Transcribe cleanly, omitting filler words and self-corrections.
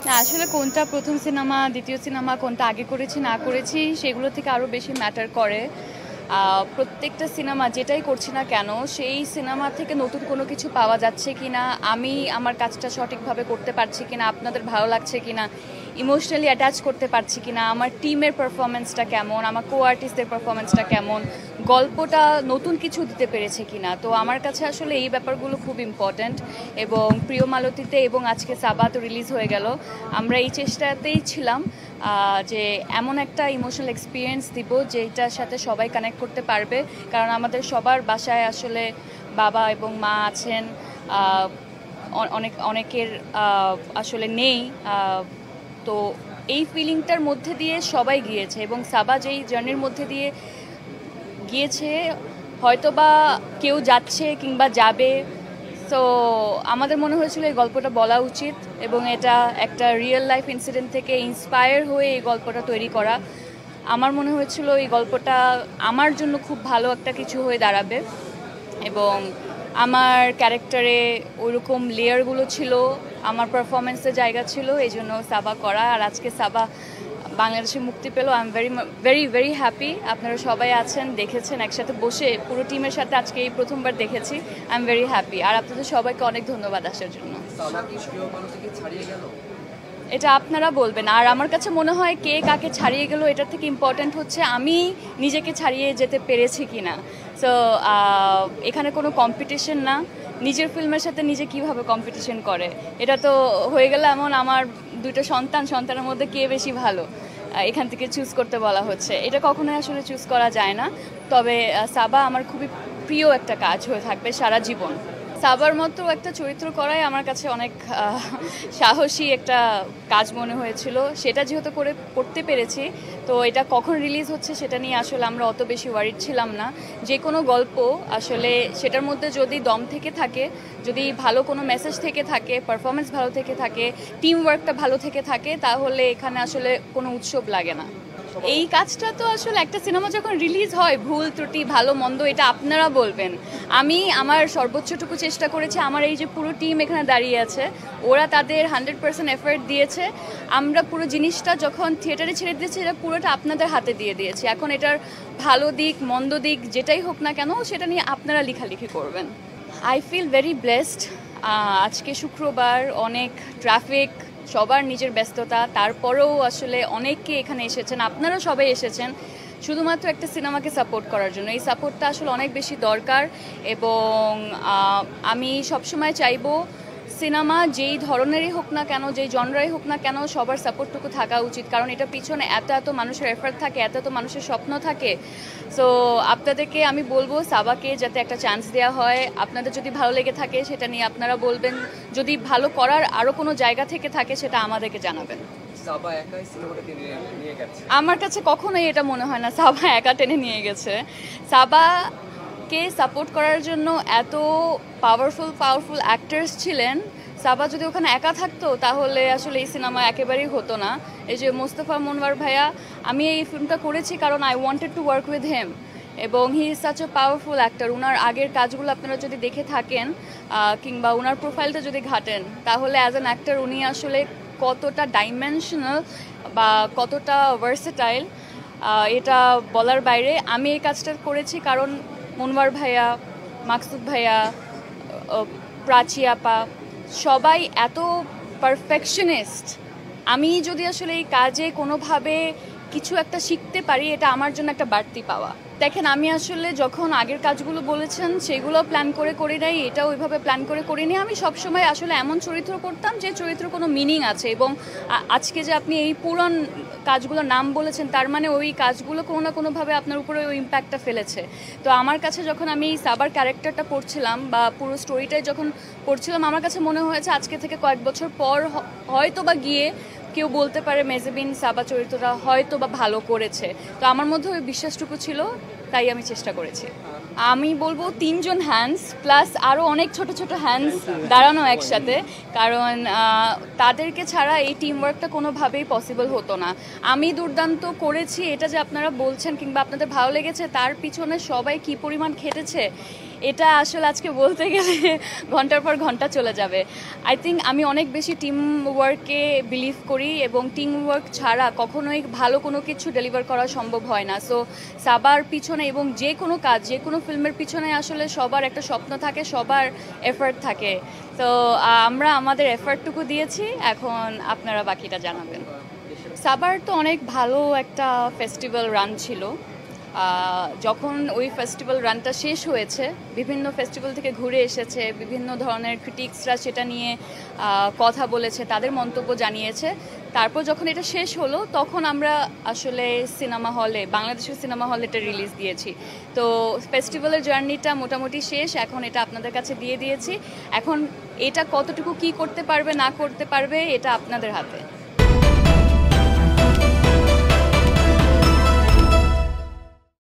না আসলে কোনটা প্রথম সিনেমা, দ্বিতীয় সিনেমা, কোনটা আগে করেছি না করেছি সেগুলো থেকে আরও বেশি ম্যাটার করে। প্রত্যেকটা সিনেমা যেটাই করছি না কেন সেই সিনেমা থেকে নতুন কোনো কিছু পাওয়া যাচ্ছে কি না, আমি আমার কাজটা সঠিকভাবে করতে পারছি কিনা, আপনাদের ভালো লাগছে কিনা, ইমোশনালি অ্যাটাচ করতে পারছি কিনা, আমার টিমের পারফরমেন্সটা কেমন, আমার কো আর্টিস্টদের পারফরমেন্সটা কেমন, গল্পটা নতুন কিছু দিতে পেরেছে কিনা। তো আমার কাছে আসলে এই ব্যাপারগুলো খুব ইম্পর্ট্যান্ট। এবং প্রিয় মালতীতে এবং আজকে সাবা তো রিলিজ হয়ে গেল, আমরা এই চেষ্টাতেই ছিলাম যে এমন একটা ইমোশনাল এক্সপিরিয়েন্স দিব যেটার সাথে সবাই কানেক্ট করতে পারবে। কারণ আমাদের সবার বাসায় আসলে বাবা এবং মা আছেন, অনেকের আসলে নেই। তো এই ফিলিংটার মধ্যে দিয়ে সবাই গিয়েছে এবং সাবা যেই জার্নির মধ্যে দিয়ে গিয়েছে, হয়তোবা কেউ যাচ্ছে কিংবা যাবে। তো আমাদের মনে হয়েছিল এই গল্পটা বলা উচিত এবং এটা একটা রিয়েল লাইফ ইনসিডেন্ট থেকে ইন্সপায়ার হয়ে এই গল্পটা তৈরি করা। আমার মনে হয়েছিল এই গল্পটা আমার জন্য খুব ভালো একটা কিছু হয়ে দাঁড়াবে এবং আমার ক্যারেক্টারে ওইরকম লেয়ারগুলো ছিল, আমার পারফরমেন্সের জায়গা ছিল, এই জন্য সাবা করা। আর আজকে সাবা বাংলাদেশে মুক্তি পেল, I am very very happy. আপনারা সবাই আছেন, দেখেছেন, একসাথে বসে পুরো টিমের সাথে আজকে এই প্রথমবার দেখেছি। I am very happy. আর আপনাদের সবাইকে অনেক ধন্যবাদ আসার জন্য। এটা আপনারা বলবেন। আর আমার কাছে মনে হয় কে কাকে ছাড়িয়ে গেল এটার থেকে ইম্পর্ট্যান্ট হচ্ছে আমি নিজেকে ছাড়িয়ে যেতে পেরেছি কিনা। সো এখানে কোনো কম্পিটিশন না, নিজের ফিল্মের সাথে নিজে কিভাবে কম্পিটিশন করে। এটা তো হয়ে গেলে এমন আমার দুটো সন্তানের মধ্যে কে বেশি ভালো এখান থেকে চুজ করতে বলা হচ্ছে। এটা কখনোই আসলে চুজ করা যায় না। তবে সাবা আমার খুবই প্রিয় একটা কাজ হয়ে থাকবে সারা জীবন। সাবার মতো একটা চরিত্র করাই আমার কাছে অনেক সাহসী একটা কাজ মনে হয়েছিল। সেটা যেহেতু করতে পেরেছি, তো এটা কখন রিলিজ হচ্ছে সেটা নিয়ে আসলে আমরা অত বেশি ওয়ারিড ছিলাম না। যে কোনো গল্প আসলে সেটার মধ্যে যদি দম থেকে থাকে, যদি ভালো কোনো মেসেজ থেকে থাকে, পারফরমেন্স ভালো থেকে থাকে, টিম ওয়ার্কটা ভালো থেকে থাকে, তাহলে এখানে আসলে কোনো উৎসব লাগে না। এই কাজটা তো আসলে একটা সিনেমা যখন রিলিজ হয়, ভুল ত্রুটি ভালো মন্দ এটা আপনারা বলবেন। আমি আমার সর্বোচ্চটুকু চেষ্টা করেছি। আমার এই যে পুরো টিম এখানে দাঁড়িয়ে আছে, ওরা তাদের 100% এফর্ট দিয়েছে। আমরা পুরো জিনিসটা যখন থিয়েটারে ছেড়ে দিয়েছি, এটা পুরোটা আপনাদের হাতে দিয়ে দিয়েছি। এখন এটার ভালো দিক মন্দ দিক যেটাই হোক না কেন, সেটা নিয়ে আপনারা লেখালেখি করবেন। I feel very blessed. আজকে শুক্রবার, অনেক ট্রাফিক, সবার নিজের ব্যস্ততা, তারপরেও আসলে অনেকে এখানে এসেছেন, আপনারাও সবাই এসেছেন শুধুমাত্র একটা সিনেমাকে সাপোর্ট করার জন্য। এই সাপোর্টটা আসলে অনেক বেশি দরকার এবং আমি সবসময় চাইবো সিনেমা যেই ধরনেরই হোক না কেন, যেই জনরাই হোক না কেন, সবার সাপোর্টটুকু থাকা উচিত। কারণ এটা পিছনে এত এত মানুষের এফর্ট থাকে, এত এত মানুষের স্বপ্ন থাকে। সো আপনাদেরকে আমি বলবো সাবাকে যাতে একটা চান্স দেওয়া হয়। আপনাদের যদি ভালো লেগে থাকে সেটা নিয়ে আপনারা বলবেন, যদি ভালো করার আরও কোনো জায়গা থেকে থাকে সেটা আমাদেরকে জানাবেন। আমার কাছে কখনোই এটা মনে হয় না সাবা একা টেনে নিয়ে গেছে। সাবাকে সাপোর্ট করার জন্য এত পাওয়ারফুল অ্যাক্টার্স ছিলেন। সাবা যদি ওখানে একা থাকতো তাহলে আসলে এই সিনেমা একেবারেই হতো না। এই যে মোস্তফা মনওয়ার ভাইয়া, আমি এই ফিল্মটা করেছি কারণ I wanted to work with him এবং he is such a powerful actor. ওনার আগের কাজগুলো আপনারা যদি দেখে থাকেন কিংবা ওনার প্রোফাইলটা যদি ঘাটেন, তাহলে অ্যাজ অ্যান অ্যাক্টর উনি আসলে কতটা ডাইমেনশনাল বা কতটা ভার্সেটাইল এটা বলার বাইরে। আমি এই কাজটা করেছি কারণ মনওয়ার ভাইয়া, মাকসুদ ভাইয়া, প্রাচী আপা সবাই এত পারফেকশনিস্ট। আমি যদি আসলে এই কাজে কোনোভাবে কিছু একটা শিখতে পারি, এটা আমার জন্য একটা বাড়তি পাওয়া। দেখেন, আমি আসলে যখন আগের কাজগুলো বলেছেন সেগুলো প্ল্যান করে করি নাই, এটা ওইভাবে প্ল্যান করে করিনি। আমি সবসময় আসলে এমন চরিত্র করতাম যে চরিত্র কোনো মিনিং আছে এবং আজকে যে আপনি এই পুরান কাজগুলোর নাম বলেছেন, তার মানে ওই কাজগুলো কোনো না কোনোভাবে আপনার উপরে ওই ইম্প্যাক্টটা ফেলেছে। তো আমার কাছে যখন আমি এই সাবার ক্যারেক্টারটা পড়ছিলাম বা পুরো স্টোরিটাই যখন পড়ছিলাম, আমার কাছে মনে হয়েছে আজকে থেকে কয়েক বছর পর হয়তো বা গিয়ে কেউ বলতে পারে মেজেবিন সাবা চরিত্রটা হয়তো বা ভালো করেছে। তো আমার মধ্যে ওই বিশ্বাসটুকু ছিল, তাই আমি চেষ্টা করেছি। আমি বলবো 3 জন হ্যান্ডস প্লাস আরও অনেক ছোট ছোট হ্যান্ডস দাঁড়ানো একসাথে, কারণ তাদেরকে ছাড়া এই টিম ওয়ার্কটা কোনোভাবেই পসিবল হতো না। আমি দুর্দান্ত করেছি এটা যে আপনারা বলছেন কিংবা আপনাদের ভালো লেগেছে, তার পিছনে সবাই কী পরিমাণ খেটেছে এটা আসলে আজকে বলতে গেলে ঘন্টার পর ঘন্টা চলে যাবে। আই থিঙ্ক আমি অনেক বেশি টিম ওয়ার্কে বিলিভ করি এবং টিম ওয়ার্ক ছাড়া কখনোই ভালো কোনো কিছু ডেলিভার করা সম্ভব হয় না। সো সাবার পিছনে এবং যে কোনো কাজ, যে কোনো ফিল্মের পিছনে আসলে সবার একটা স্বপ্ন থাকে, সবার এফার্ট থাকে। তো আমরা আমাদের এফার্টটুকু দিয়েছি, এখন আপনারা বাকিটা জানাবেন। সাবার তো অনেক ভালো একটা ফেস্টিভ্যাল রান ছিল। যখন ওই ফেস্টিভ্যাল রানটা শেষ হয়েছে, বিভিন্ন ফেস্টিভ্যাল থেকে ঘুরে এসেছে, বিভিন্ন ধরনের ক্রিটিক্সরা সেটা নিয়ে কথা বলেছে, তাদের মন্তব্য জানিয়েছে। তারপর যখন এটা শেষ হলো তখন আমরা আসলে সিনেমা হলে, বাংলাদেশের সিনেমা হলে এটা রিলিজ দিয়েছি। তো ফেস্টিভ্যালের জার্নিটা মোটামুটি শেষ, এখন এটা আপনাদের কাছে দিয়ে দিয়েছি। এখন এটা কতটুকু কি করতে পারবে না করতে পারবে এটা আপনাদের হাতে।